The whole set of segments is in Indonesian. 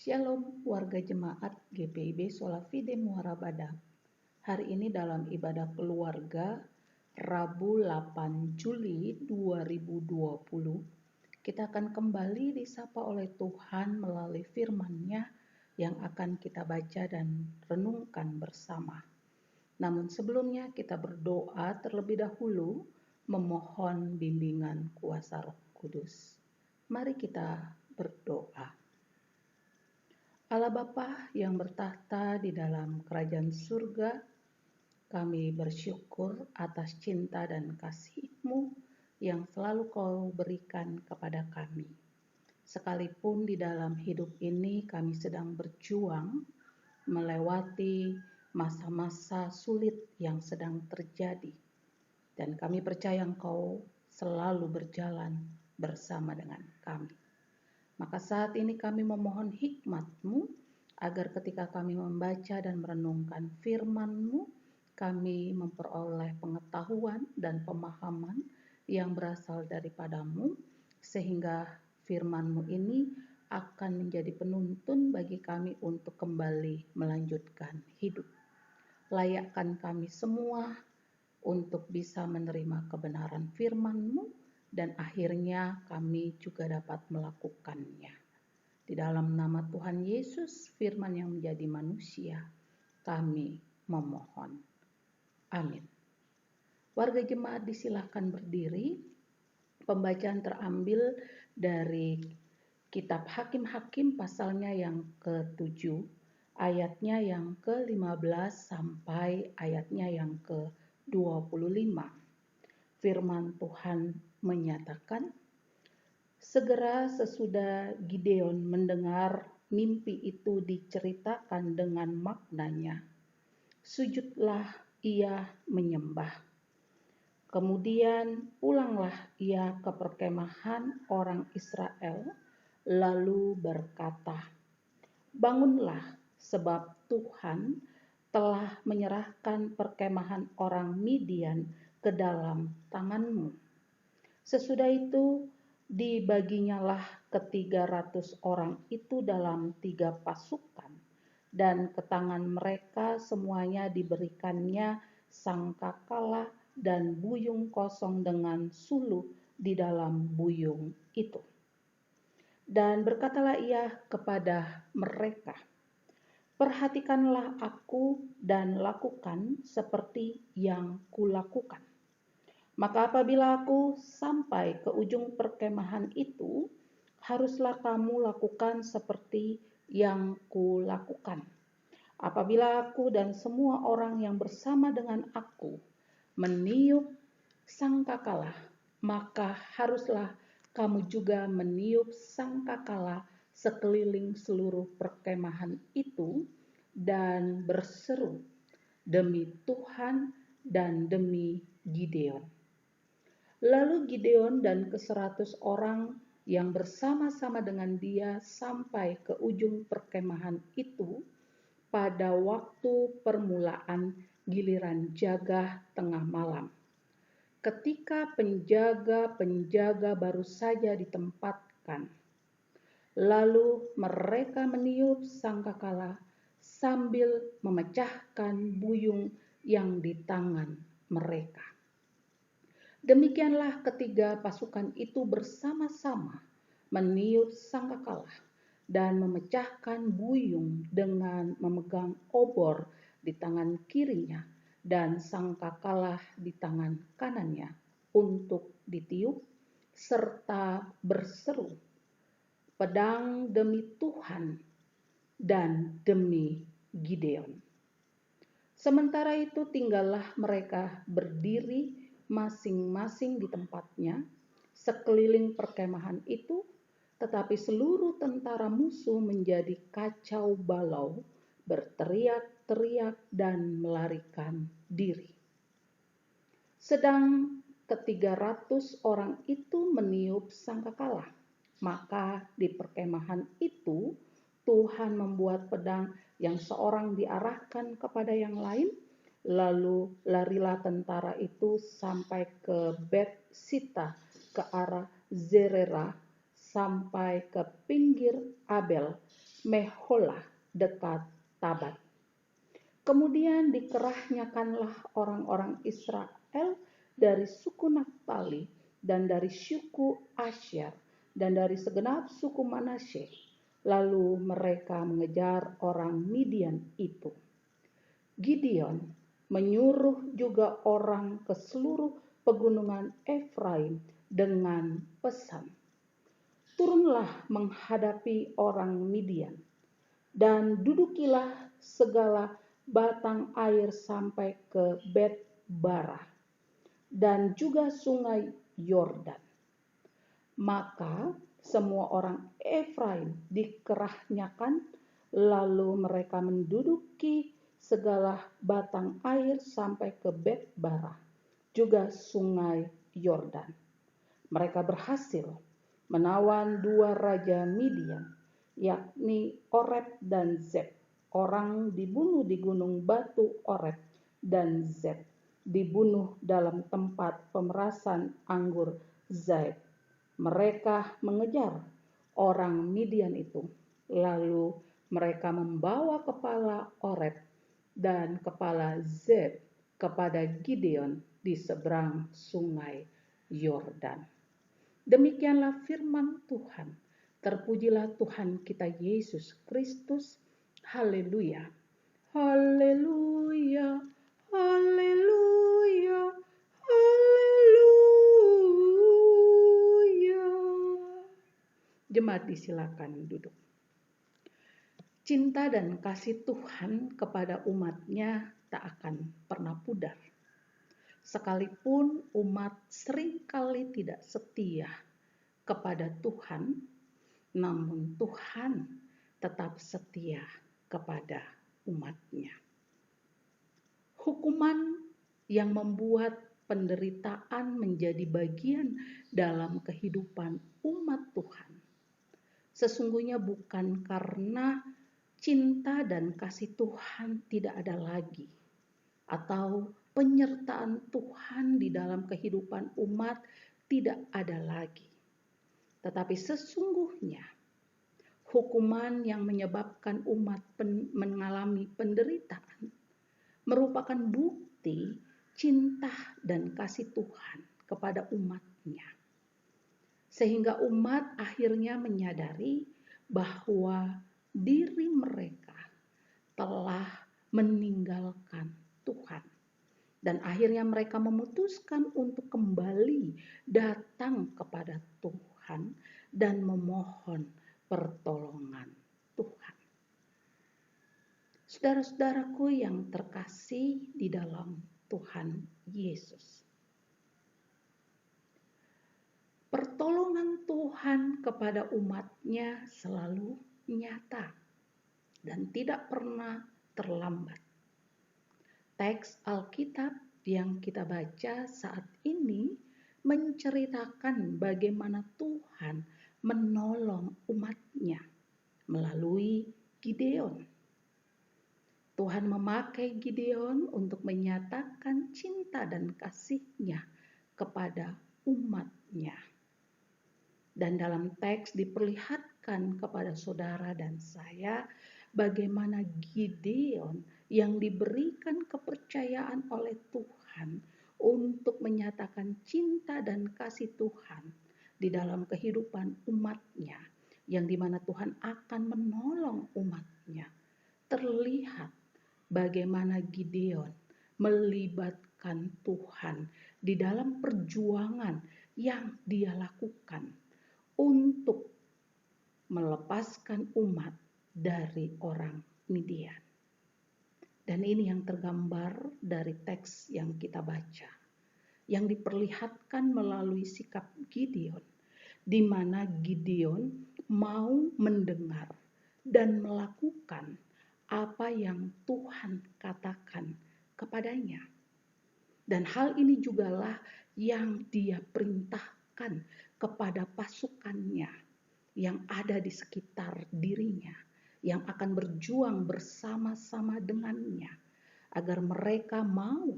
Shalom warga jemaat GPIB Solafide Muara Badak. Hari ini dalam ibadah keluarga Rabu 8 Juli 2020, kita akan kembali disapa oleh Tuhan melalui firman-Nya yang akan kita baca dan renungkan bersama. Namun sebelumnya kita berdoa terlebih dahulu memohon bimbingan kuasa Roh Kudus. Mari kita berdoa. Allah Bapa yang bertahta di dalam kerajaan surga, kami bersyukur atas cinta dan kasih-Mu yang selalu Kau berikan kepada kami. Sekalipun di dalam hidup ini kami sedang berjuang melewati masa-masa sulit yang sedang terjadi. Dan kami percaya Engkau selalu berjalan bersama dengan kami. Maka saat ini kami memohon hikmat-Mu agar ketika kami membaca dan merenungkan firman-Mu, kami memperoleh pengetahuan dan pemahaman yang berasal daripada-Mu, sehingga firman-Mu ini akan menjadi penuntun bagi kami untuk kembali melanjutkan hidup. Layakkan kami semua untuk bisa menerima kebenaran firman-Mu, dan akhirnya kami juga dapat melakukannya. Di dalam nama Tuhan Yesus, firman yang menjadi manusia, kami memohon. Amin. Warga jemaat disilahkan berdiri. Pembacaan terambil dari kitab Hakim-Hakim pasalnya yang ke-7, ayatnya yang ke-15 sampai ayatnya yang ke-25. Firman Tuhan menyatakan, segera sesudah Gideon mendengar mimpi itu diceritakan dengan maknanya, sujudlah ia menyembah. Kemudian pulanglah ia ke perkemahan orang Israel, lalu berkata, bangunlah sebab Tuhan telah menyerahkan perkemahan orang Midian ke dalam tanganmu. Sesudah itu dibaginyalah ke-300 orang itu dalam 3 pasukan, dan ke tangan mereka semuanya diberikannya sangkakala dan buyung kosong dengan suluh di dalam buyung itu. Dan berkatalah ia kepada mereka, perhatikanlah aku dan lakukan seperti yang kulakukan. Maka apabila aku sampai ke ujung perkemahan itu, haruslah kamu lakukan seperti yang kulakukan. Apabila aku dan semua orang yang bersama dengan aku meniup sangkakala, maka haruslah kamu juga meniup sangkakala sekeliling seluruh perkemahan itu dan berseru demi Tuhan dan demi Gideon. Lalu Gideon dan ke-100 orang yang bersama-sama dengan dia sampai ke ujung perkemahan itu pada waktu permulaan giliran jaga tengah malam. Ketika penjaga-penjaga baru saja ditempatkan, lalu mereka meniup sangkakala sambil memecahkan buyung yang di tangan mereka. Demikianlah ketiga pasukan itu bersama-sama meniup sangkakala dan memecahkan buyung dengan memegang obor di tangan kirinya dan sangkakala di tangan kanannya untuk ditiup, serta berseru, pedang demi Tuhan dan demi Gideon. Sementara itu tinggallah mereka berdiri masing-masing di tempatnya sekeliling perkemahan itu, tetapi seluruh tentara musuh menjadi kacau balau, berteriak-teriak dan melarikan diri. Sedang ke-300 orang itu meniup sangkakala, maka di perkemahan itu Tuhan membuat pedang yang seorang diarahkan kepada yang lain. Lalu larilah tentara itu sampai ke Bet-sita ke arah Zerera, sampai ke pinggir Abel Meholah dekat Tabat. Kemudian dikerahnyakanlah orang-orang Israel dari suku Naftali dan dari suku Asyar dan dari segenap suku Manasye. Lalu mereka mengejar orang Midian itu. Gideon menyuruh juga orang ke seluruh pegunungan Efraim dengan pesan, turunlah menghadapi orang Midian, dan dudukilah segala batang air sampai ke Bet-Barah, dan juga sungai Yordan. Maka semua orang Efraim dikerahnyakan, lalu mereka menduduki segala batang air sampai ke Bet-Barah, juga sungai Yordan. Mereka berhasil menawan dua raja Midian, yakni Oreb dan Zeb. Orang dibunuh di gunung batu Oreb, dan Zeb dibunuh dalam tempat pemerasan anggur Zaid. Mereka mengejar orang Midian itu, lalu mereka membawa kepala Oreb dan kepala Zeb kepada Gideon di seberang sungai Yordan. Demikianlah firman Tuhan. Terpujilah Tuhan kita Yesus Kristus. Haleluya. Haleluya. Haleluya. Haleluya. Jemaat disilakan duduk. Cinta dan kasih Tuhan kepada umat-Nya tak akan pernah pudar. Sekalipun umat seringkali tidak setia kepada Tuhan, namun Tuhan tetap setia kepada umat-Nya. Hukuman yang membuat penderitaan menjadi bagian dalam kehidupan umat Tuhan sesungguhnya bukan karena cinta dan kasih Tuhan tidak ada lagi, atau penyertaan Tuhan di dalam kehidupan umat tidak ada lagi. Tetapi sesungguhnya hukuman yang menyebabkan umat mengalami penderitaan merupakan bukti cinta dan kasih Tuhan kepada umat-Nya. Sehingga umat akhirnya menyadari bahwa diri mereka telah meninggalkan Tuhan. Dan akhirnya mereka memutuskan untuk kembali datang kepada Tuhan dan memohon pertolongan Tuhan. Saudara-saudaraku yang terkasih di dalam Tuhan Yesus. Pertolongan Tuhan kepada umat-Nya selalu nyata dan tidak pernah terlambat. Teks Alkitab yang kita baca saat ini menceritakan bagaimana Tuhan menolong umat-Nya melalui Gideon. Tuhan memakai Gideon untuk menyatakan cinta dan kasih-Nya kepada umat-Nya. Dan dalam teks diperlihatkan kepada saudara dan saya bagaimana Gideon yang diberikan kepercayaan oleh Tuhan untuk menyatakan cinta dan kasih Tuhan di dalam kehidupan umat-Nya, yang dimana Tuhan akan menolong umat-Nya. Terlihat bagaimana Gideon melibatkan Tuhan di dalam perjuangan yang dia lakukan untuk melepaskan umat dari orang Midian. Dan ini yang tergambar dari teks yang kita baca, yang diperlihatkan melalui sikap Gideon, di mana Gideon mau mendengar dan melakukan apa yang Tuhan katakan kepadanya. Dan hal ini jugalah yang dia perintahkan kepada pasukannya yang ada di sekitar dirinya, yang akan berjuang bersama-sama dengannya, agar mereka mau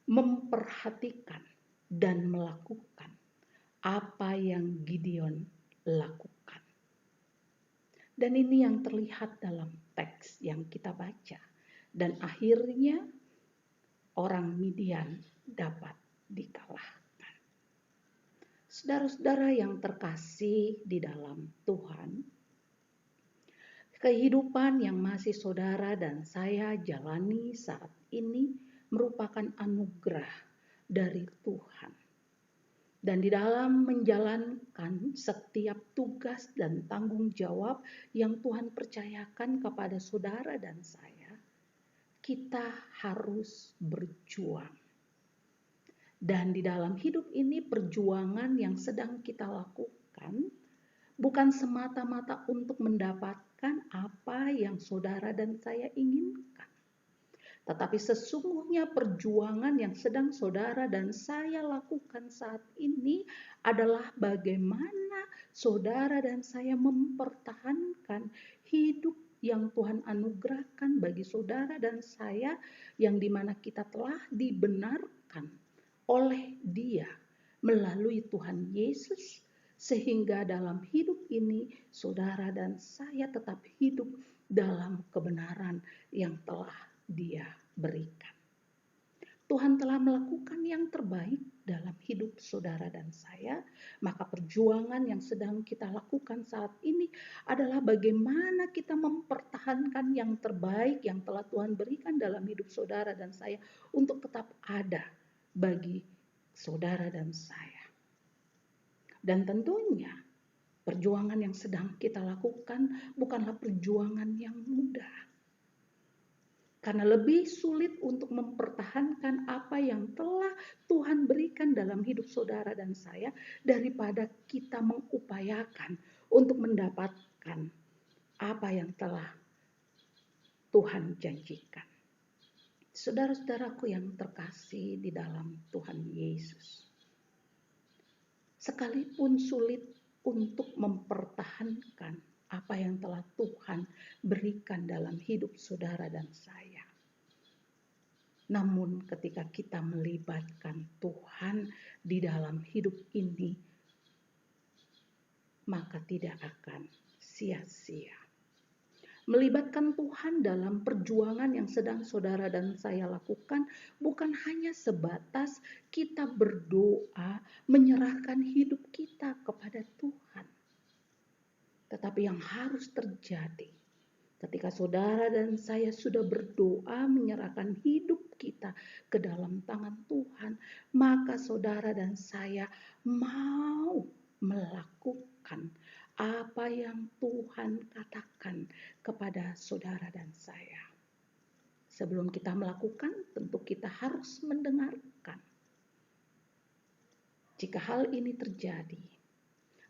memperhatikan dan melakukan apa yang Gideon lakukan. Dan ini yang terlihat dalam teks yang kita baca. Dan akhirnya orang Midian dapat dikalahkan. Saudara-saudara yang terkasih di dalam Tuhan, kehidupan yang masih saudara dan saya jalani saat ini merupakan anugerah dari Tuhan. Dan di dalam menjalankan setiap tugas dan tanggung jawab yang Tuhan percayakan kepada saudara dan saya, kita harus berjuang. Dan di dalam hidup ini perjuangan yang sedang kita lakukan bukan semata-mata untuk mendapatkan apa yang saudara dan saya inginkan. Tetapi sesungguhnya perjuangan yang sedang saudara dan saya lakukan saat ini adalah bagaimana saudara dan saya mempertahankan hidup yang Tuhan anugerahkan bagi saudara dan saya, yang dimana kita telah dibenarkan oleh Dia melalui Tuhan Yesus, sehingga dalam hidup ini saudara dan saya tetap hidup dalam kebenaran yang telah Dia berikan. Tuhan telah melakukan yang terbaik dalam hidup saudara dan saya, maka perjuangan yang sedang kita lakukan saat ini adalah bagaimana kita mempertahankan yang terbaik yang telah Tuhan berikan dalam hidup saudara dan saya untuk tetap ada bagi saudara dan saya. Dan tentunya perjuangan yang sedang kita lakukan bukanlah perjuangan yang mudah. Karena lebih sulit untuk mempertahankan apa yang telah Tuhan berikan dalam hidup saudara dan saya daripada kita mengupayakan untuk mendapatkan apa yang telah Tuhan janjikan. Saudara-saudaraku yang terkasih di dalam Tuhan Yesus, sekalipun sulit untuk mempertahankan apa yang telah Tuhan berikan dalam hidup saudara dan saya, namun ketika kita melibatkan Tuhan di dalam hidup ini, maka tidak akan sia-sia. Melibatkan Tuhan dalam perjuangan yang sedang saudara dan saya lakukan bukan hanya sebatas kita berdoa menyerahkan hidup kita kepada Tuhan. Tetapi yang harus terjadi ketika saudara dan saya sudah berdoa menyerahkan hidup kita ke dalam tangan Tuhan, maka saudara dan saya mau melakukan apa yang Tuhan katakan kepada saudara dan saya. Sebelum kita melakukan, tentu kita harus mendengarkan. Jika hal ini terjadi,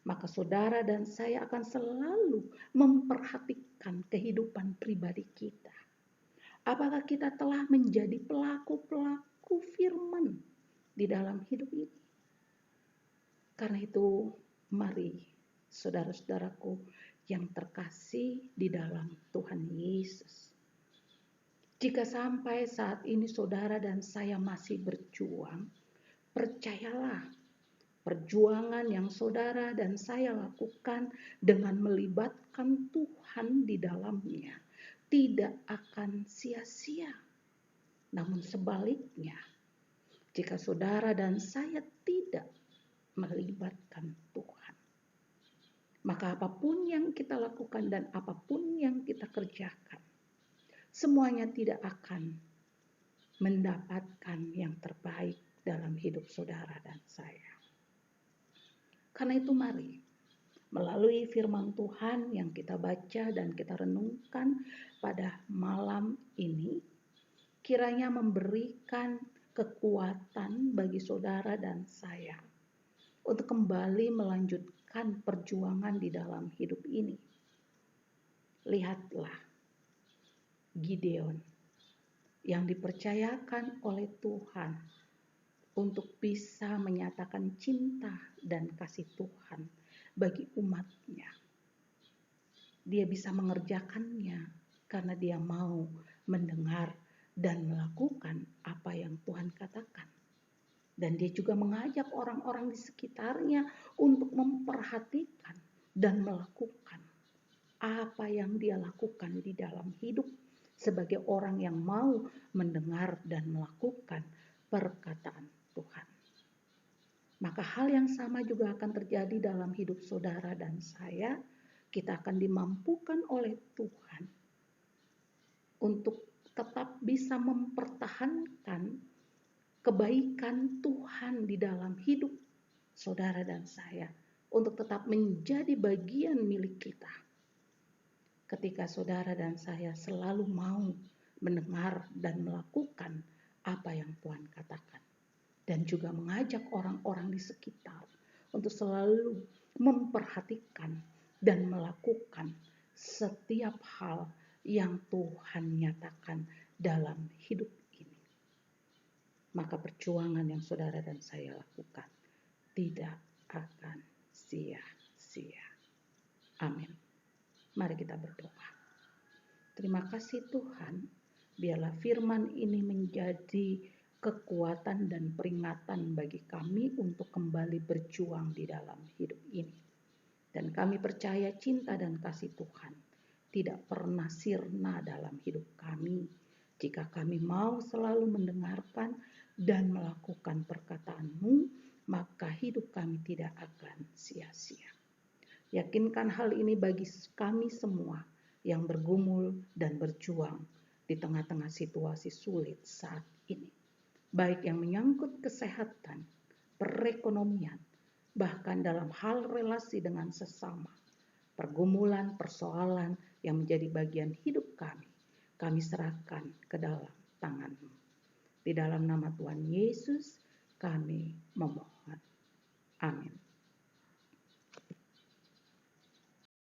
maka saudara dan saya akan selalu memperhatikan kehidupan pribadi kita. Apakah kita telah menjadi pelaku-pelaku firman di dalam hidup ini? Karena itu, mari saudara-saudaraku yang terkasih di dalam Tuhan Yesus, jika sampai saat ini saudara dan saya masih berjuang, percayalah, perjuangan yang saudara dan saya lakukan dengan melibatkan Tuhan di dalamnya tidak akan sia-sia. Namun sebaliknya, jika saudara dan saya tidak melibatkan Tuhan, maka apapun yang kita lakukan dan apapun yang kita kerjakan, semuanya tidak akan mendapatkan yang terbaik dalam hidup saudara dan saya. Karena itu mari, melalui firman Tuhan yang kita baca dan kita renungkan pada malam ini, kiranya memberikan kekuatan bagi saudara dan saya untuk kembali melanjutkan perjuangan di dalam hidup ini. Lihatlah Gideon yang dipercayakan oleh Tuhan untuk bisa menyatakan cinta dan kasih Tuhan bagi umatnya. Dia bisa mengerjakannya karena dia mau mendengar dan melakukan apa yang Tuhan katakan. Dan dia juga mengajak orang-orang di sekitarnya untuk memperhatikan dan melakukan apa yang dia lakukan di dalam hidup sebagai orang yang mau mendengar dan melakukan perkataan Tuhan. Maka hal yang sama juga akan terjadi dalam hidup saudara dan saya. Kita akan dimampukan oleh Tuhan untuk tetap bisa mempertahankan kebaikan Tuhan di dalam hidup saudara dan saya, untuk tetap menjadi bagian milik kita. Ketika saudara dan saya selalu mau mendengar dan melakukan apa yang Tuhan katakan, dan juga mengajak orang-orang di sekitar untuk selalu memperhatikan dan melakukan setiap hal yang Tuhan nyatakan dalam hidup ini. Maka perjuangan yang saudara dan saya lakukan tidak akan sia-sia. Amin. Mari kita berdoa. Terima kasih Tuhan, biarlah firman ini menjadi kekuatan dan peringatan bagi kami untuk kembali berjuang di dalam hidup ini. Dan kami percaya cinta dan kasih Tuhan tidak pernah sirna dalam hidup kami jika kami mau selalu mendengarkan dan melakukan perkataan-Mu, maka hidup kami tidak akan sia-sia. Yakinkan hal ini bagi kami semua yang bergumul dan berjuang di tengah-tengah situasi sulit saat ini, baik yang menyangkut kesehatan, perekonomian, bahkan dalam hal relasi dengan sesama, pergumulan, persoalan yang menjadi bagian hidup kami serahkan ke dalam tangan-Mu. Di dalam nama Tuhan Yesus kami memohon. Amin.